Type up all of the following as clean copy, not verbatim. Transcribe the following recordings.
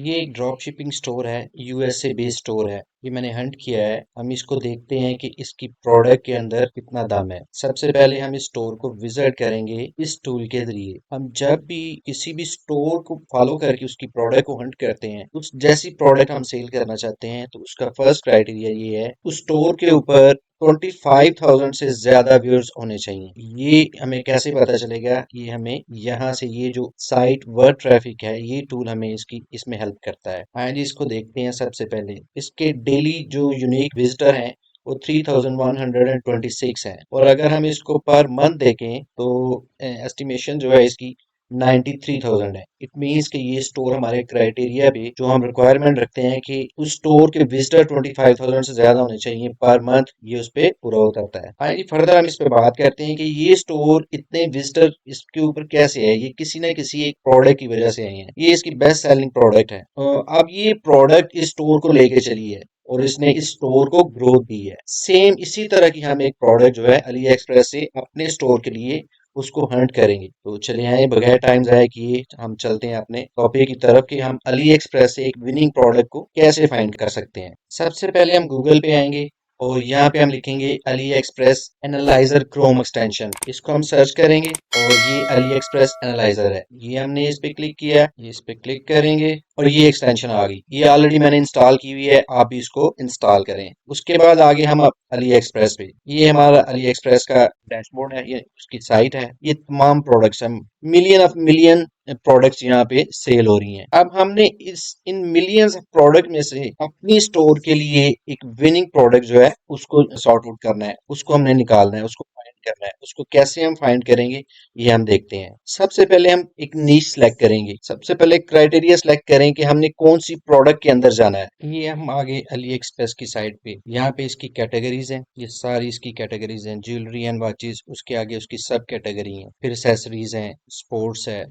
ये एक drop shipping store है, यूएसए बेस्ड स्टोर है। ये मैंने हंट किया है। हम इसको देखते हैं कि इसकी प्रोडक्ट के अंदर कितना दाम है। सबसे पहले हम इस स्टोर को विजिट करेंगे इस टूल के जरिए। हम जब भी किसी भी स्टोर को फॉलो करके उसकी प्रोडक्ट को हंट करते हैं, उस जैसी प्रोडक्ट हम सेल करना चाहते हैं, तो उसका फर्स्ट क्राइटेरिया ये है उस स्टोर के ऊपर 25,000 से ज्यादा व्यूअर्स होने चाहिए। ये हमें कैसे पता चलेगा? ये हमें यहाँ से ये जो साइट वर्ड ट्रैफिक है, ये टूल हमें इसकी इसमें हेल्प करता है। आइए इसको देखते हैं। सबसे पहले इसके डेली जो यूनिक विजिटर हैं वो 3,126 है, और अगर हम इसको पर मंथ देखें तो एस्टिमेशन जो है इसकी 93,000 है। इट मीन्स कि ये स्टोर हमारे क्राइटेरिया पे जो हम रिक्वायरमेंट रखते हैं कि उस स्टोर के विजिटर 25,000 से ज्यादा होने चाहिए पर मंथ, ये उस पे पूरा उतरता है। हाँ जी, फर्दर हम इस पे बात करते हैं कि ये स्टोर इतने विजिटर इसके ऊपर कैसे है। ये किसी न किसी एक प्रोडक्ट की वजह से आई है। ये इसकी बेस्ट सेलिंग प्रोडक्ट है। अब ये प्रोडक्ट इस स्टोर को लेके चली है और इसने इस स्टोर को ग्रोथ दी है। सेम इसी तरह की हम एक प्रोडक्ट जो है अली एक्सप्रेस से अपने स्टोर के लिए उसको हंट करेंगे। तो चलिए आए बगैर टाइम जाया किए हम चलते हैं अपने टॉपिक की तरफ कि हम अली एक्सप्रेस से एक विनिंग प्रोडक्ट को कैसे फाइंड कर सकते हैं। सबसे पहले हम गूगल पे आएंगे और यहाँ पे हम लिखेंगे Ali express analyser Chrome extension. इसको हम सर्च करेंगे और ये अली एक्सप्रेस एनालाइजर है। ये हमने इस पे क्लिक किया, ये इस पे क्लिक करेंगे और ये एक्सटेंशन आ गई। ये ऑलरेडी मैंने इंस्टॉल की हुई है, आप भी इसको इंस्टॉल करें। उसके बाद आगे हम अली एक्सप्रेस पे, ये हमारा अली एक्सप्रेस का डैशबोर्ड है, ये उसकी साइट है। ये तमाम प्रोडक्ट्स हैं, मिलियन ऑफ मिलियन प्रोडक्ट्स यहाँ पे सेल हो रही हैं। अब हमने इस इन मिलियंस प्रोडक्ट में से अपनी स्टोर के लिए एक विनिंग प्रोडक्ट जो है उसको सॉर्ट आउट करना है, उसको हमने निकालना है, उसको फाइंड करना है। उसको कैसे हम फाइंड करेंगे ये हम देखते हैं। सबसे पहले हम एक नीश सेलेक्ट करेंगे। सबसे पहले क्राइटेरिया सेलेक्ट करें कि हमने कौन सी प्रोडक्ट के अंदर जाना है। ये हम आगे अली एक्सप्रेस की साइट पे, यहाँ पे इसकी कैटेगरीज हैं। ये सारी इसकी कैटेगरीज हैं, ज्वेलरी एंड वॉचेस। उसके आगे उसकी सब कैटेगरी हैं, फिर एसेसरीज हैं, स्पोर्ट्स है।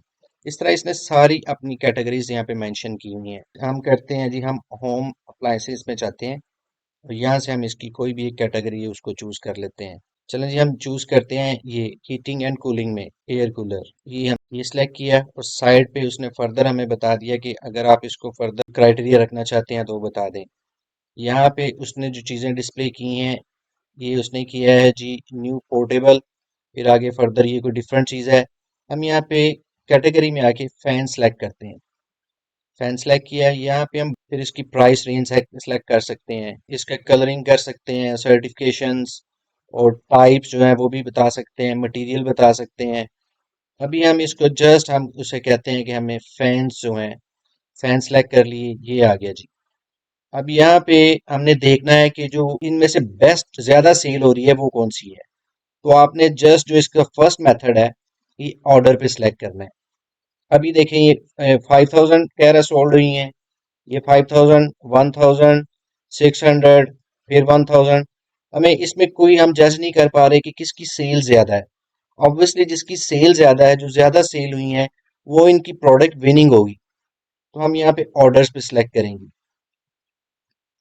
इस तरह इसने सारी अपनी कैटेगरीज यहाँ पे मेंशन की हुई हैं। हम करते हैं जी, हम होम अप्लायंसेस में जाते हैं और यहाँ से हम इसकी कोई भी एक कैटेगरी है उसको चूज कर लेते हैं। चलें जी, हम चूज करते हैं ये हीटिंग एंड कूलिंग में एयर कूलर। ये हम ये सिलेक्ट किया और साइड पे उसने फर्दर हमें बता दिया कि अगर आप इसको फर्दर क्राइटेरिया रखना चाहते हैं तो वो बता दें। यहाँ पे उसने जो चीज़ें डिस्प्ले की हैं, ये उसने किया है जी न्यू पोर्टेबल। फिर आगे फर्दर ये कोई डिफरेंट चीज़ है। हम यहाँ पे कैटेगरी में आके फैन सेलेक्ट करते हैं। फैन सेलेक्ट किया है, यहाँ पे हम फिर इसकी प्राइस रेंज सेलेक्ट कर सकते हैं, इसका कलरिंग कर सकते हैं, सर्टिफिकेशंस और टाइप्स जो है वो भी बता सकते हैं, मटेरियल बता सकते हैं। अभी हम इसको जस्ट हम उसे कहते हैं कि हमें फैंस जो हैं, फैन सेलेक्ट कर लिए, ये आ गया जी। अब यहाँ पे हमने देखना है कि जो इनमें से बेस्ट ज्यादा सेल हो रही है वो कौन सी है। तो आपने जस्ट जो इसका फर्स्ट मेथड है, ये ऑर्डर पे सिलेक्ट करना है। अभी देखें ये 5,000 कह रहा सोल्ड हुई हैं। ये 5,000, 1,000, 600, फिर 1,000। हमें इसमें कोई हम जज नहीं कर पा रहे कि किसकी सेल ज्यादा है। ऑब्वियसली जिसकी सेल ज्यादा है, जो ज्यादा सेल हुई है, वो इनकी प्रोडक्ट विनिंग होगी। तो हम यहाँ पे ऑर्डर्स पे सिलेक्ट करेंगे।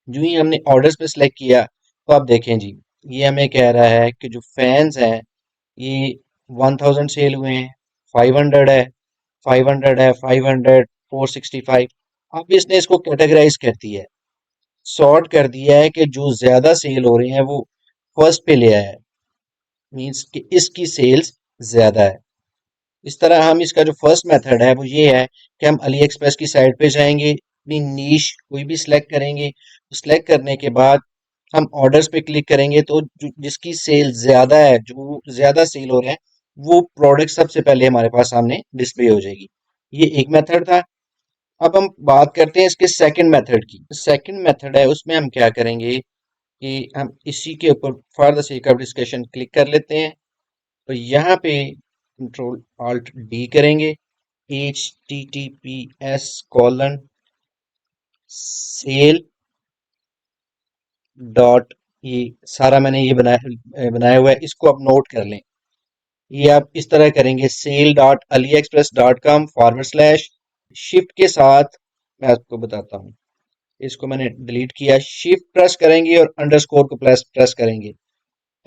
जो ही हमने ऑर्डर्स पे सिलेक्ट किया तो आप देखें जी, ये हमें कह रहा है कि जो फैंस हैं ये 1,000 सेल हुए हैं, 500 है, 500 है, 500, 465। अब इसने इसको कैटेगराइज कर दिया है, सॉर्ट कर दिया है कि जो ज्यादा सेल हो रहे हैं वो फर्स्ट पे ले आया है। मींस कि इसकी सेल्स ज्यादा है। इस तरह हम इसका जो फर्स्ट मेथड है वो ये है कि हम अली एक्सप्रेस की साइट पे जाएंगे, अपनी नीश कोई भी सिलेक्ट करेंगे। सिलेक्ट करने के बाद हम ऑर्डर्स पे क्लिक करेंगे तो जिसकी सेल ज्यादा है, जो ज्यादा सेल हो रहा है, वो प्रोडक्ट सबसे पहले हमारे पास सामने डिस्प्ले हो जाएगी। ये एक मेथड था। अब हम बात करते हैं इसके सेकंड मेथड की। सेकंड मेथड है, उसमें हम क्या करेंगे कि हम इसी के ऊपर फर्दर से एक डिस्कशन क्लिक कर लेते हैं। तो यहाँ पे कंट्रोल ऑल्ट डी करेंगे, https://सेल डॉट, ये सारा मैंने ये बनाया हुआ है, इसको आप नोट कर लें। ये आप इस तरह करेंगे, sale dot AliExpress dot com forward slash shift के साथ। मैं आपको बताता हूँ, इसको मैंने डिलीट किया। शिफ्ट प्रेस करेंगे और अंडरस्कोर को प्रेस प्रेस करेंगे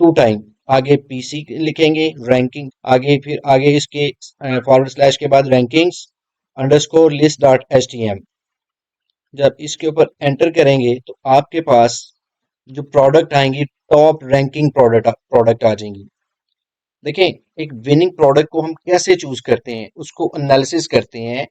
2 टाइम। आगे पीसी लिखेंगे, रैंकिंग आगे, फिर आगे इसके फॉरवर्ड स्लैश के बाद rankings underscore list dot H T M. जब इसके ऊपर एंटर करेंगे तो आपके पास जो प्रोडक्ट आएंगी टॉप रैंकिंग प्रोडक्ट प्रोडक्ट आ जाएंगी। देखें, एक विनिंग प्रोडक्ट को हम कैसे चूज करते हैं, उसको एनालिसिस करते हैं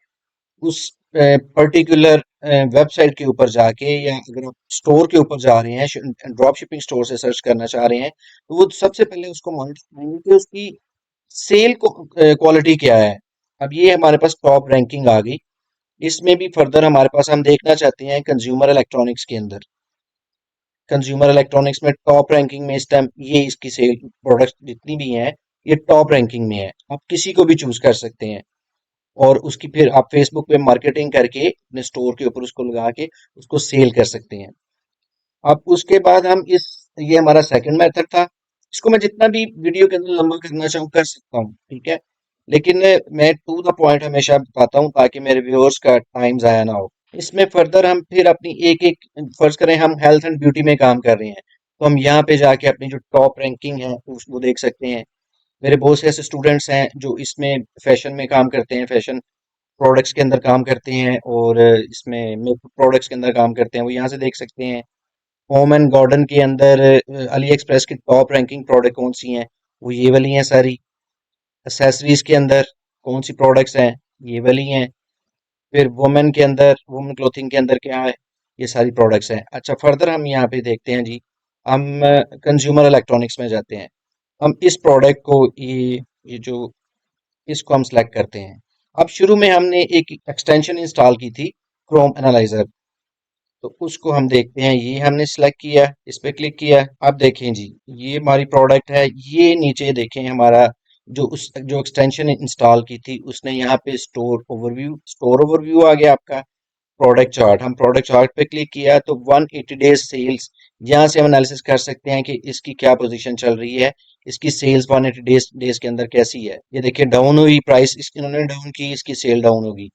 उस पर्टिकुलर वेबसाइट के ऊपर जाके, या अगर आप स्टोर के ऊपर जा रहे हैं, ड्रॉप शिपिंग स्टोर से सर्च करना चाह रहे हैं, तो वो सबसे पहले उसको मॉनिटर करेंगे कि उसकी सेल को क्वालिटी क्या है। अब ये हमारे पास टॉप रैंकिंग आ गई। इसमें भी फर्दर हमारे पास हम देखना चाहते हैं कंज्यूमर इलेक्ट्रॉनिक्स के अंदर। कंज्यूमर इलेक्ट्रॉनिक्स में टॉप रैंकिंग में इस टाइम ये इसकी सेल प्रोडक्ट जितनी भी हैं, ये टॉप रैंकिंग में है। आप किसी को भी चूज कर सकते हैं और उसकी फिर आप फेसबुक पे मार्केटिंग करके अपने स्टोर के ऊपर उसको लगा के उसको सेल कर सकते हैं। अब उसके बाद हम इस ये हमारा सेकंड मेथड था। इसको मैं जितना भी वीडियो के अंदर लंबा करना चाहूँ कर सकता हूँ, ठीक है, लेकिन मैं टू द पॉइंट हमेशा बताता हूँ ताकि मेरे व्यूअर्स का टाइम जाया ना हो। इसमें फर्दर हम फिर अपनी एक एक, फर्ज करें हम हेल्थ एंड ब्यूटी में काम कर रहे हैं, तो हम यहाँ पे जाके अपनी जो टॉप रैंकिंग है वो देख सकते हैं। मेरे बहुत से ऐसे स्टूडेंट्स हैं जो इसमें फैशन में काम करते हैं, फैशन प्रोडक्ट्स के अंदर काम करते हैं, और इसमें मेकअप प्रोडक्ट्स के अंदर काम करते हैं, वो यहाँ से देख सकते हैं। होम एंड गार्डन के अंदर अली एक्सप्रेस की टॉप रैंकिंग प्रोडक्ट कौन सी हैं, वो ये वाली हैं सारी। एसेसरीज के अंदर कौन सी प्रोडक्ट्स हैं, ये वाली हैं। फिर वुमेन के अंदर, वुमेन क्लोथिंग के अंदर क्या है, ये सारी प्रोडक्ट्स हैं। अच्छा, फर्दर हम यहाँ पे देखते हैं जी, हम कंज्यूमर इलेक्ट्रॉनिक्स में जाते हैं। हम इस प्रोडक्ट को ये जो इसको हम सेलेक्ट करते हैं। अब शुरू में हमने एक एक्सटेंशन इंस्टॉल की थी, क्रोम एनालाइजर, तो उसको हम देखते हैं। ये हमने सेलेक्ट किया, इस पे क्लिक किया। अब देखें जी, ये हमारी प्रोडक्ट है। ये नीचे देखें हमारा जो एक्सटेंशन इंस्टॉल की थी उसने यहाँ पे स्टोर ओवरव्यू आ गया आपका। प्रोडक्ट चार्ट, हम प्रोडक्ट चार्ट पे क्लिक किया तो 180 डेज सेल्स, यहाँ से हम एनालिसिस कर सकते हैं कि इसकी क्या पोजीशन चल रही है, इसकी सेल्स 180 डेज के अंदर कैसी है। ये देखिए डाउन हुई प्राइस, इसकी इन्होंने डाउन की, इसकी सेल डाउन होगी,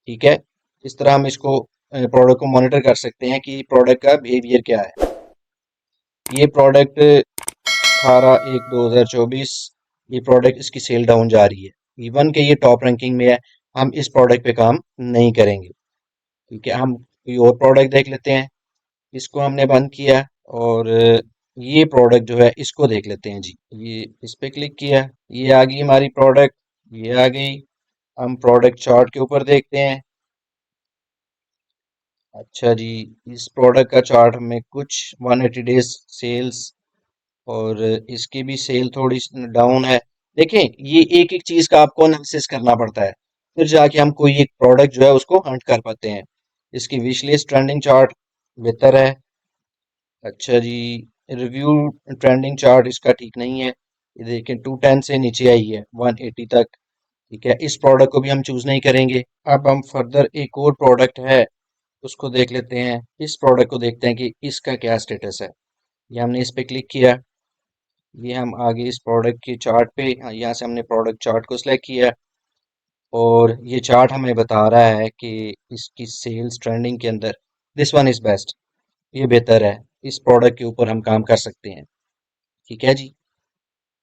ठीक है। इस तरह हम इसको प्रोडक्ट को मॉनिटर कर सकते हैं कि प्रोडक्ट का बिहेवियर क्या है। ये प्रोडक्ट 18/1/2024, ये प्रोडक्ट इसकी सेल डाउन जा रही है, इवन के ये टॉप रैंकिंग में है। हम इस प्रोडक्ट पे काम नहीं करेंगे, ठीक है। हम कोई और प्रोडक्ट देख लेते हैं। इसको हमने बंद किया, और ये प्रोडक्ट जो है इसको देख लेते हैं जी। ये इस पे क्लिक किया, ये आ गई हमारी प्रोडक्ट, ये आ गई। हम प्रोडक्ट चार्ट के ऊपर देखते हैं। अच्छा जी, इस प्रोडक्ट का चार्ट में कुछ 180 डेज सेल्स, और इसकी भी सेल थोड़ी डाउन है। देखें, ये एक एक चीज का आपको एनालिसिस करना पड़ता है, फिर जाके हम कोई एक प्रोडक्ट जो है उसको हंट कर पाते हैं। इसकी विश लिस्ट ट्रेंडिंग चार्ट बेहतर है। अच्छा जी, रिव्यू ट्रेंडिंग चार्ट इसका ठीक नहीं है। ये देखें 210 से नीचे आई है 180 तक, ठीक है। इस प्रोडक्ट को भी हम चूज नहीं करेंगे। अब हम फर्दर एक और प्रोडक्ट है उसको देख लेते हैं। इस प्रोडक्ट को देखते हैं कि इसका क्या स्टेटस है। ये हमने इस पे क्लिक किया, ये हम आगे इस प्रोडक्ट के चार्ट पे, हाँ, यहाँ से हमने प्रोडक्ट चार्ट को सिलेक्ट किया, और ये चार्ट हमें बता रहा है कि इसकी सेल्स ट्रेंडिंग के अंदर दिस वन इज बेस्ट, ये बेहतर है। इस प्रोडक्ट के ऊपर हम काम कर सकते हैं, ठीक है जी।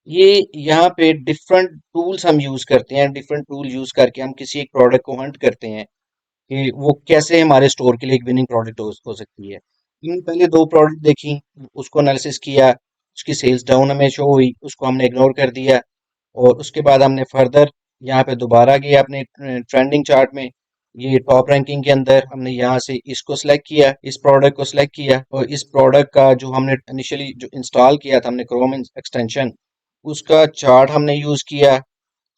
ये यहाँ पे डिफरेंट टूल्स हम यूज करते हैं, डिफरेंट टूल यूज करके हम किसी एक प्रोडक्ट को हंट करते हैं कि वो कैसे हमारे स्टोर के लिए एक विनिंग प्रोडक्ट हो सकती है। हमने पहले दो प्रोडक्ट देखी, उसको एनालिसिस किया, उसकी सेल्स डाउन हमें शो हुई, उसको हमने इग्नोर कर दिया। और उसके बाद हमने फर्दर यहाँ पे दोबारा गए अपने ट्रेंडिंग चार्ट में, ये टॉप रैंकिंग के अंदर हमने यहाँ से इसको सिलेक्ट किया, इस प्रोडक्ट को सिलेक्ट किया, और इस प्रोडक्ट का जो हमने इनिशियली जो इंस्टॉल किया था हमने क्रोम एक्सटेंशन, उसका चार्ट हमने यूज किया।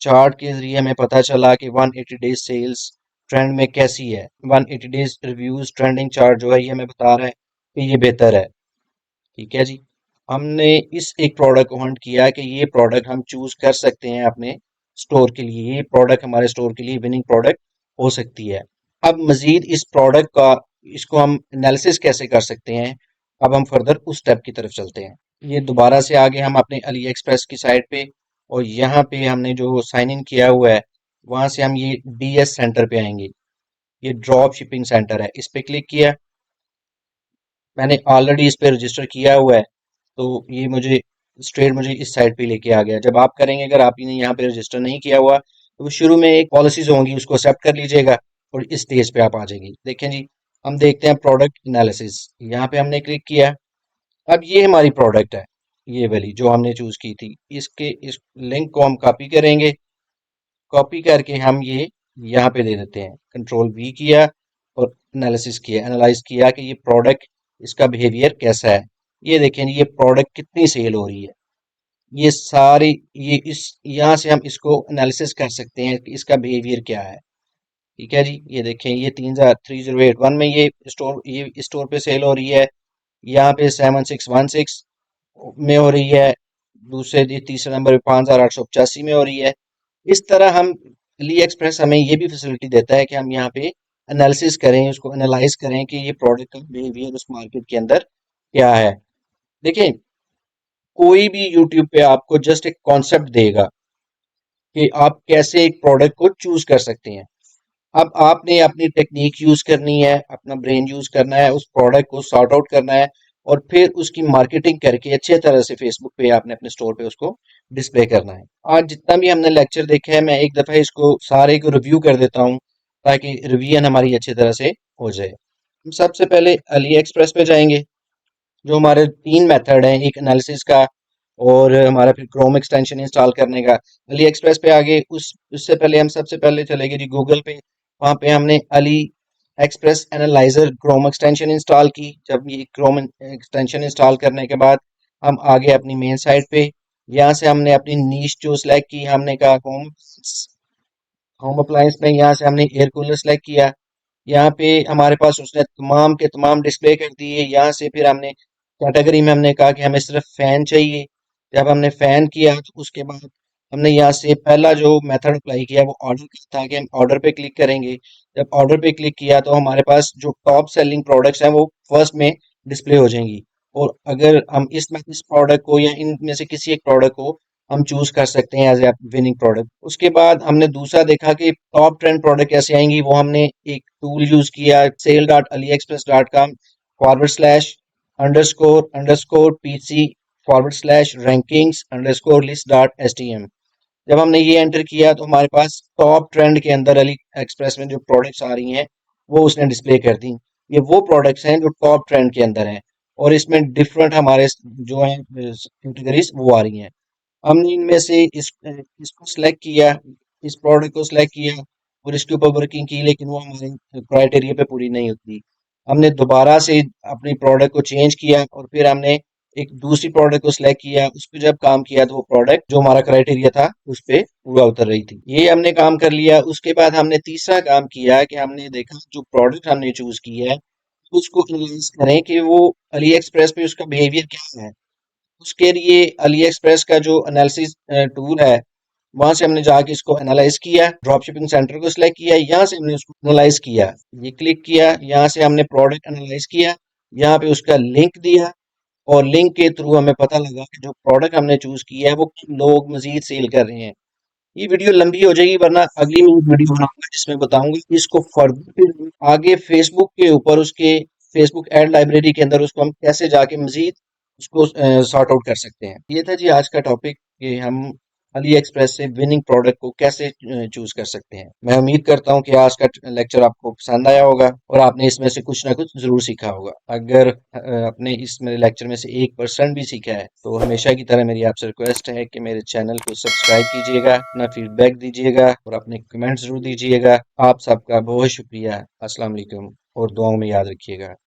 चार्ट के जरिए हमें पता चला कि 180 डेज सेल्स ट्रेंड में कैसी है। 180 डेज रिव्यूज ट्रेंडिंग चार्ट जो है ये हमें बता रहा है कि ये बेहतर है, ठीक है जी। हमने इस एक प्रोडक्ट को हंट किया कि ये प्रोडक्ट हम चूज कर सकते हैं अपने स्टोर के लिए, ये प्रोडक्ट हमारे स्टोर के लिए विनिंग प्रोडक्ट हो सकती है। अब मजीद इस प्रोडक्ट का, इसको हम एनालिसिस कैसे कर सकते हैं, अब हम फर्दर उस स्टेप की तरफ चलते हैं। ये दोबारा से आगे हम अपने अली एक्सप्रेस की साइट पे, और यहाँ पे हमने जो साइन इन किया हुआ है वहां से हम ये डीएस सेंटर पे आएंगे। ये ड्रॉप शिपिंग सेंटर है, इस पे क्लिक किया। मैंने ऑलरेडी इस पे रजिस्टर किया हुआ है, तो ये मुझे स्ट्रेट मुझे इस साइड पे लेके आ गया। जब आप करेंगे, अगर आपने यहाँ पे रजिस्टर नहीं किया हुआ, तो शुरू में एक पॉलिसीज होंगी उसको एक्सेप्ट कर लीजिएगा, और इस स्टेज पे आप आ जाएंगे। देखें जी, हम देखते हैं प्रोडक्ट एनालिसिस, यहाँ पे हमने क्लिक किया। अब ये हमारी प्रोडक्ट है, ये वाली जो हमने चूज की थी। इसके इस लिंक को हम कॉपी करेंगे, कॉपी करके हम ये यहाँ पे दे देते हैं। कंट्रोल वी किया और एनालिसिस किया, एनालाइज किया कि ये प्रोडक्ट, इसका बिहेवियर कैसा है। ये देखें ये प्रोडक्ट कितनी सेल हो रही है। ये सारी, ये इस यहाँ से हम इसको एनालिसिस कर सकते हैं कि इसका बिहेवियर क्या है। ठीक है जी, ये देखें ये 3031 में ये स्टोर पे सेल हो रही है। यहाँ पे 7616 में हो रही है। तीसरे नंबर पे 5885 में हो रही है। इस तरह हम अली एक्सप्रेस हमें ये भी फैसिलिटी देता है कि हम यहाँ पे एनालिसिस करें, उसको एनालाइज करें कि ये प्रोडक्ट का बिहेवियर उस मार्केट के अंदर क्या है। देखिए, कोई भी यूट्यूब पे आपको जस्ट एक कॉन्सेप्ट देगा कि आप कैसे एक प्रोडक्ट को चूज कर सकते हैं। अब आपने अपनी टेक्निक यूज करनी है, अपना ब्रेन यूज करना है, उस प्रोडक्ट को सॉर्ट आउट करना है और फिर उसकी मार्केटिंग करके अच्छे तरह से फेसबुक पे आपने अपने स्टोर पे उसको डिस्प्ले करना है। आज जितना भी हमने लेक्चर देखे हैं, मैं एक दफा इसको सारे को रिव्यू कर देता हूँ ताकि रिवीजन हमारी अच्छी तरह से हो जाए। हम सबसे पहले अली एक्सप्रेस पे जाएंगे। जो हमारे तीन मेथड हैं, एक एनालिसिस का और हमारा फिर क्रोम एक्सटेंशन इंस्टॉल करने का। अली एक्सप्रेस पे आगे उससे पहले हम सबसे पहले चलेंगे जी गूगल पे। वहाँ पे हमने Ali express analyser Chrome extension install की। जब ये क्रोम एक्सटेंशन इंस्टॉल करने के बाद हम आगे अपनी मेन साइट पे, यहाँ से हमने अपनी नीश जो सिलेक्ट की, हमने कहा होम होम अप्लायंस में, यहाँ से हमने एयर कूलर सेलेक्ट किया। यहाँ पे हमारे पास उसने तमाम के तमाम डिस्प्ले कर दिए। यहाँ से फिर हमने कैटेगरी में हमने कहा कि हमें सिर्फ फैन चाहिए। जब हमने फैन किया तो उसके बाद हमने यहाँ से पहला जो मेथड अप्लाई किया वो ऑर्डर का था कि हम ऑर्डर पे क्लिक करेंगे। जब ऑर्डर पे क्लिक किया तो हमारे पास जो टॉप सेलिंग प्रोडक्ट्स हैं वो फर्स्ट में डिस्प्ले हो जाएंगी। और अगर हम इसमें इस प्रोडक्ट को या इनमें से किसी एक प्रोडक्ट को हम चूज कर सकते हैं एज ए विनिंग प्रोडक्ट। उसके बाद हमने दूसरा देखा कि टॉप ट्रेंड प्रोडक्ट कैसे आएंगी। वो हमने एक टूल यूज किया, sale.aliexpress.com /underscore_pc /rankings_list.htm। जब हमने ये एंटर किया तो हमारे पास टॉप ट्रेंड के अंदर अली एक्सप्रेस में जो प्रोडक्ट्स आ रही हैं वो उसने डिस्प्ले कर दी। ये वो प्रोडक्ट्स हैं जो टॉप ट्रेंड के अंदर हैं और इसमें डिफरेंट हमारे जो हैं कैटेगरीज वो आ रही हैं। हमने इनमें से इसको सिलेक्ट किया, इस प्रोडक्ट को सिलेक्ट किया और इसके ऊपर वर्किंग की, लेकिन वो हमारे क्राइटेरिया पे पूरी नहीं होती। हमने दोबारा से अपनी प्रोडक्ट को चेंज किया और फिर हमने एक दूसरी प्रोडक्ट को सिलेक्ट किया। उस पर जब काम किया तो वो प्रोडक्ट जो हमारा क्राइटेरिया था उस पे पूरा उतर रही थी। ये हमने काम कर लिया। उसके बाद हमने तीसरा काम किया कि हमने देखा जो प्रोडक्ट हमने चूज की है उसको एनालाइज करें कि वो अली एक्सप्रेस पे उसका बिहेवियर क्या है। उसके लिए अली एक्सप्रेस का जो एनालिसिस टूल है, वहां से हमने जाके इसको एनालाइज किया। ड्रॉप शिपिंग सेंटर को सिलेक्ट किया, यहाँ से हमने उसको एनालाइज किया। ये क्लिक किया, यहाँ से हमने प्रोडक्ट एनालाइज किया, यहाँ पे उसका लिंक दिया और लिंक के थ्रू हमें पता लगा कि जो प्रोडक्ट हमने चूज किया है वो लोग मजीद सेल कर रहे हैं। ये वीडियो लंबी हो जाएगी, वरना अगली मैं एक वीडियो बनाऊंगा जिसमें बताऊंगा कि इसको फर्दर फिर आगे फेसबुक के ऊपर उसके फेसबुक एड लाइब्रेरी के अंदर उसको हम कैसे जाके मजीद उसको सॉर्ट आउट कर सकते हैं। ये था जी आज का टॉपिक कि हम अली एक्सप्रेस से विनिंग प्रोडक्ट को कैसे चूज कर सकते हैं। मैं उम्मीद करता हूँ कि आज का लेक्चर आपको पसंद आया होगा और आपने इसमें से कुछ ना कुछ जरूर सीखा होगा। अगर अपने इस मेरे लेक्चर में से 1% भी सीखा है तो हमेशा की तरह मेरी आपसे रिक्वेस्ट है कि मेरे चैनल को सब्सक्राइब कीजिएगा, अपना फीडबैक दीजिएगा और अपने कमेंट जरूर दीजिएगा। आप सबका बहुत शुक्रिया। अस्सलाम वालेकुम और दुआओं में याद रखिएगा।